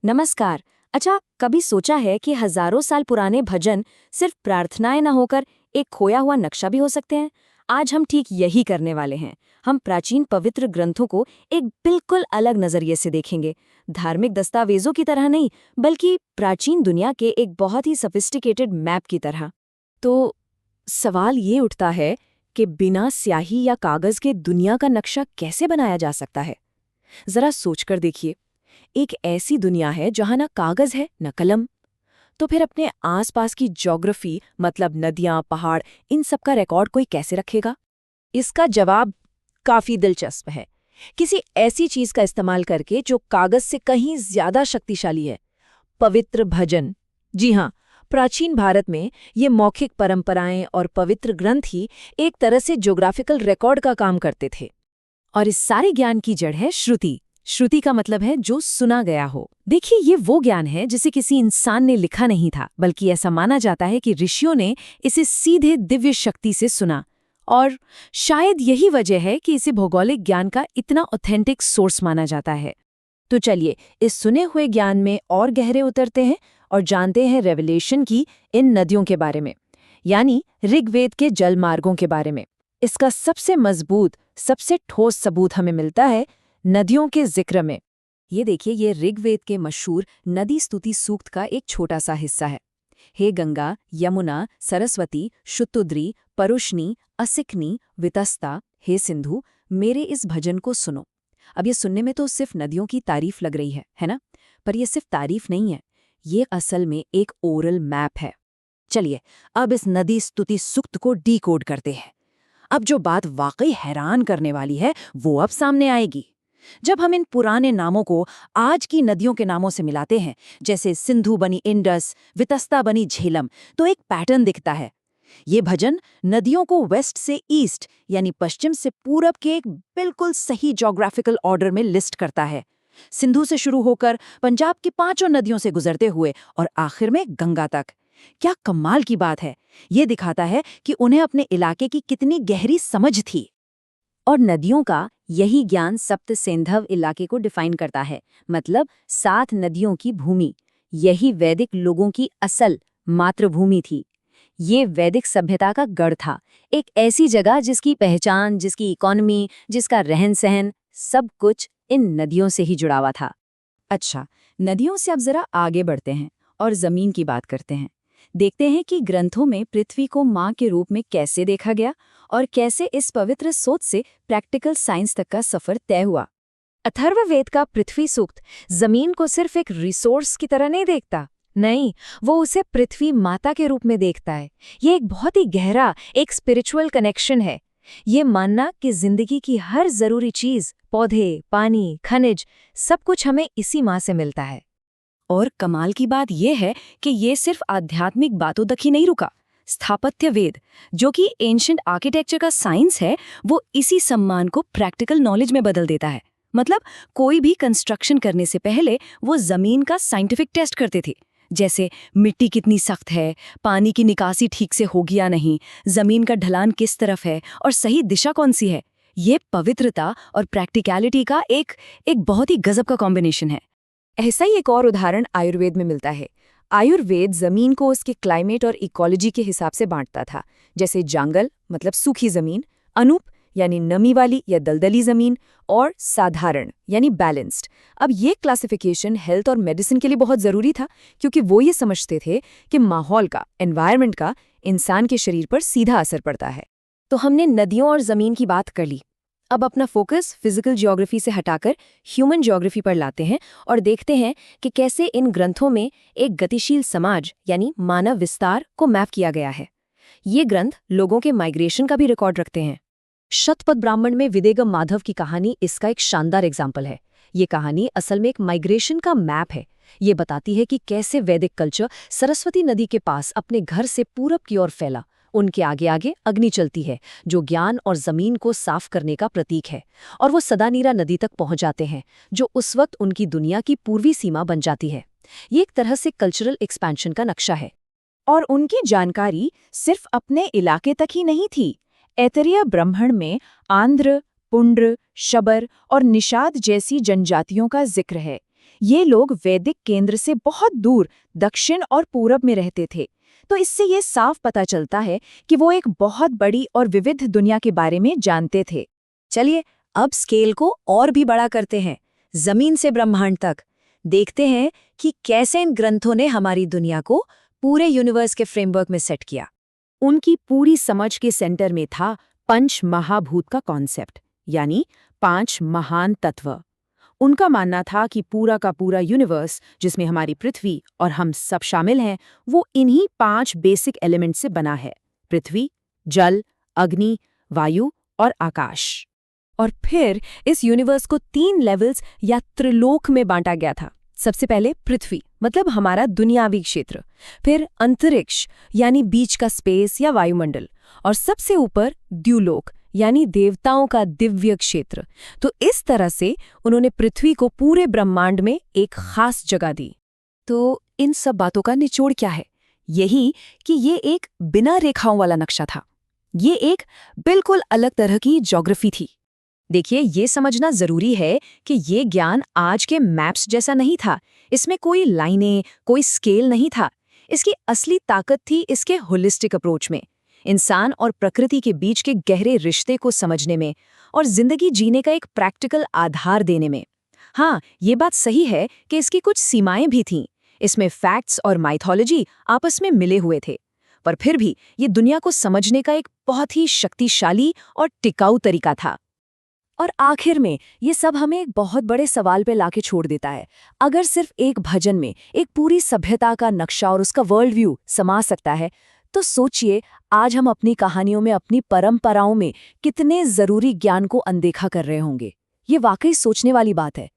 नमस्कार। अच्छा, कभी सोचा है कि हजारों साल पुराने भजन सिर्फ प्रार्थनाएं न होकर एक खोया हुआ नक्शा भी हो सकते हैं? आज हम ठीक यही करने वाले हैं। हम प्राचीन पवित्र ग्रंथों को एक बिल्कुल अलग नजरिए से देखेंगे। धार्मिक दस्तावेजों की तरह नहीं, बल्कि प्राचीन दुनिया के एक बहुत ही सोफिस्टिकेटेड मैप की तरह। तो सवाल ये उठता है कि बिना स्याही या कागज के दुनिया का नक्शा कैसे बनाया जा सकता है। जरा सोचकर देखिए, एक ऐसी दुनिया है जहां ना कागज है न कलम। तो फिर अपने आसपास की ज्योग्राफी, मतलब नदियां, पहाड़, इन सब का रिकॉर्ड कोई कैसे रखेगा? इसका जवाब काफी दिलचस्प है। किसी ऐसी चीज का इस्तेमाल करके जो कागज से कहीं ज्यादा शक्तिशाली है, पवित्र भजन। जी हाँ, प्राचीन भारत में ये मौखिक परंपराएं और पवित्र ग्रंथ ही एक तरह से ज्योग्राफिकल रिकॉर्ड का काम करते थे। और इस सारे ज्ञान की जड़ है श्रुति। श्रुति का मतलब है जो सुना गया हो। देखिए, ये वो ज्ञान है जिसे किसी इंसान ने लिखा नहीं था, बल्कि ऐसा माना जाता है कि ऋषियों ने इसे सीधे दिव्य शक्ति से सुना। और शायद यही वजह है कि इसे भौगोलिक ज्ञान का इतना ऑथेंटिक सोर्स माना जाता है। तो चलिए, इस सुने हुए ज्ञान में और गहरे उतरते हैं और जानते हैं रेवलेशन की इन नदियों के बारे में, यानी ऋग्वेद के जल मार्गों के बारे में। इसका सबसे मजबूत, सबसे ठोस सबूत हमें मिलता है नदियों के जिक्र में। ये देखिए, ये ऋग्वेद के मशहूर नदी स्तुति सूक्त का एक छोटा सा हिस्सा है। हे गंगा, यमुना, सरस्वती, शुतुद्री, परुष्णी, असिकनी, वितस्ता, हे सिंधु, मेरे इस भजन को सुनो। अब ये सुनने में तो सिर्फ नदियों की तारीफ लग रही है ना? पर ये सिर्फ तारीफ नहीं है, ये असल में एक ओरल मैप है। चलिए, अब इस नदी स्तुति सूक्त को डीकोड करते हैं। अब जो बात वाकई हैरान करने वाली है, वो अब सामने आएगी। जब हम इन पुराने नामों को आज की नदियों के नामों से मिलाते हैं, जैसे सिंधु बनी इंडस, वितस्ता बनी झेलम, तो एक पैटर्न दिखता है। ये भजन नदियों को वेस्ट से ईस्ट, यानी पश्चिम से पूरब के एक बिल्कुल सही ज्योग्राफिकल ऑर्डर में लिस्ट करता है। सिंधु से शुरू होकर पंजाब की 5 नदियों से गुजरते हुए और आखिर में गंगा तक। क्या कमाल की बात है! ये दिखाता है कि उन्हें अपने इलाके की कितनी गहरी समझ थी। और नदियों का यही ज्ञान सप्त सिंधव इलाके को डिफाइन करता है, मतलब 7 नदियों की भूमि। यही वैदिक लोगों की असल मातृभूमि थी। ये वैदिक सभ्यता का गढ़ था, एक ऐसी जगह जिसकी पहचान, जिसकी इकोनॉमी, जिसका रहन सहन, सब कुछ इन नदियों से ही जुड़ा हुआ था। अच्छा, नदियों से अब जरा आगे बढ़ते हैं और जमीन की बात करते हैं। देखते हैं कि ग्रंथों में पृथ्वी को माँ के रूप में कैसे देखा गया और कैसे इस पवित्र सोच से प्रैक्टिकल साइंस तक का सफर तय हुआ। अथर्ववेद का पृथ्वी सूक्त जमीन को सिर्फ एक रिसोर्स की तरह नहीं देखता, नहीं, वो उसे पृथ्वी माता के रूप में देखता है। ये एक बहुत ही गहरा, एक स्पिरिचुअल कनेक्शन है। ये मानना कि जिंदगी की हर जरूरी चीज, पौधे, पानी, खनिज, सब कुछ हमें इसी माँ से मिलता है। और कमाल की बात यह है कि ये सिर्फ आध्यात्मिक बातों तक ही नहीं रुका। स्थापत्य वेद, जो कि एंशिएंट आर्किटेक्चर का साइंस है, वो इसी सम्मान को प्रैक्टिकल नॉलेज में बदल देता है। मतलब कोई भी कंस्ट्रक्शन करने से पहले वो जमीन का साइंटिफिक टेस्ट करते थे, जैसे मिट्टी कितनी सख्त है, पानी की निकासी ठीक से होगी या नहीं, जमीन का ढलान किस तरफ है और सही दिशा कौन सी है। ये पवित्रता और प्रैक्टिकलिटी का एक बहुत ही गजब का कॉम्बिनेशन है। ऐसा ही एक और उदाहरण आयुर्वेद में मिलता है। आयुर्वेद जमीन को उसके क्लाइमेट और इकोलॉजी के हिसाब से बांटता था, जैसे जंगल मतलब सूखी जमीन, अनूप यानी नमी वाली या दलदली जमीन, और साधारण यानी बैलेंस्ड। अब ये क्लासिफिकेशन हेल्थ और मेडिसिन के लिए बहुत ज़रूरी था, क्योंकि वो ये समझते थे कि माहौल का, एनवायरनमेंट का इंसान के शरीर पर सीधा असर पड़ता है। तो हमने नदियों और ज़मीन की बात कर ली। अब अपना फोकस फिजिकल ज्योग्राफी से हटाकर ह्यूमन ज्योग्राफी पर लाते हैं और देखते हैं कि कैसे इन ग्रंथों में एक गतिशील समाज यानी मानव विस्तार को मैप किया गया है। ये ग्रंथ लोगों के माइग्रेशन का भी रिकॉर्ड रखते हैं। शतपथ ब्राह्मण में विदेगम माधव की कहानी इसका एक शानदार एग्जाम्पल है। ये कहानी असल में एक माइग्रेशन का मैप है। ये बताती है कि कैसे वैदिक कल्चर सरस्वती नदी के पास अपने घर से पूरब की ओर फैला। उनके आगे आगे अग्नि चलती है, जो ज्ञान और जमीन को साफ करने का प्रतीक है, और वो सदानीरा नदी तक पहुंच जाते हैं, जो उस वक्त उनकी दुनिया की पूर्वी सीमा बन जाती है। ये एक तरह से कल्चरल एक्सपेंशन का नक्शा है। और उनकी जानकारी सिर्फ अपने इलाके तक ही नहीं थी। ऐतरेय ब्राह्मण में आंध्र, पुंड्र, शबर और निषाद जैसी जनजातियों का जिक्र है। ये लोग वैदिक केंद्र से बहुत दूर दक्षिण और पूरब में रहते थे। तो इससे ये साफ पता चलता है कि वो एक बहुत बड़ी और विविध दुनिया के बारे में जानते थे। चलिए अब स्केल को और भी बड़ा करते हैं, जमीन से ब्रह्मांड तक। देखते हैं कि कैसे इन ग्रंथों ने हमारी दुनिया को पूरे यूनिवर्स के फ्रेमवर्क में सेट किया। उनकी पूरी समझ के सेंटर में था पंच महाभूत का कॉन्सेप्ट, यानी 5 महान तत्व। उनका मानना था कि पूरा का पूरा यूनिवर्स, जिसमें हमारी पृथ्वी और हम सब शामिल हैं, वो इन्हीं 5 बेसिक एलिमेंट से बना है: पृथ्वी, जल, अग्नि, वायु और आकाश। और फिर इस यूनिवर्स को 3 लेवल्स या त्रिलोक में बांटा गया था। सबसे पहले पृथ्वी, मतलब हमारा दुनियावी क्षेत्र, फिर अंतरिक्ष यानी बीच का स्पेस या वायुमंडल, और सबसे ऊपर द्युलोक यानी देवताओं का दिव्य क्षेत्र। तो इस तरह से उन्होंने पृथ्वी को पूरे ब्रह्मांड में एक खास जगह दी। तो इन सब बातों का निचोड़ क्या है? यही कि ये एक बिना रेखाओं वाला नक्शा था। ये एक बिल्कुल अलग तरह की ज्योग्राफी थी। देखिए, ये समझना जरूरी है कि ये ज्ञान आज के मैप्स जैसा नहीं था। इसमें कोई लाइनें, कोई स्केल नहीं था। इसकी असली ताकत थी इसके होलिस्टिक अप्रोच में, इंसान और प्रकृति के बीच के गहरे रिश्ते को समझने में और जिंदगी जीने का एक प्रैक्टिकल आधार देने में। हाँ, ये बात सही है कि इसकी कुछ सीमाएं भी थीं। इसमें फैक्ट्स और माइथोलॉजी आपस में मिले हुए थे, पर फिर भी ये दुनिया को समझने का एक बहुत ही शक्तिशाली और टिकाऊ तरीका था। और आखिर में ये सब हमें एक बहुत बड़े सवाल पे लाके छोड़ देता है। अगर सिर्फ एक भजन में एक पूरी सभ्यता का नक्शा और उसका वर्ल्ड व्यू समा सकता है, तो सोचिए आज हम अपनी कहानियों में, अपनी परंपराओं में कितने जरूरी ज्ञान को अनदेखा कर रहे होंगे। ये वाकई सोचने वाली बात है।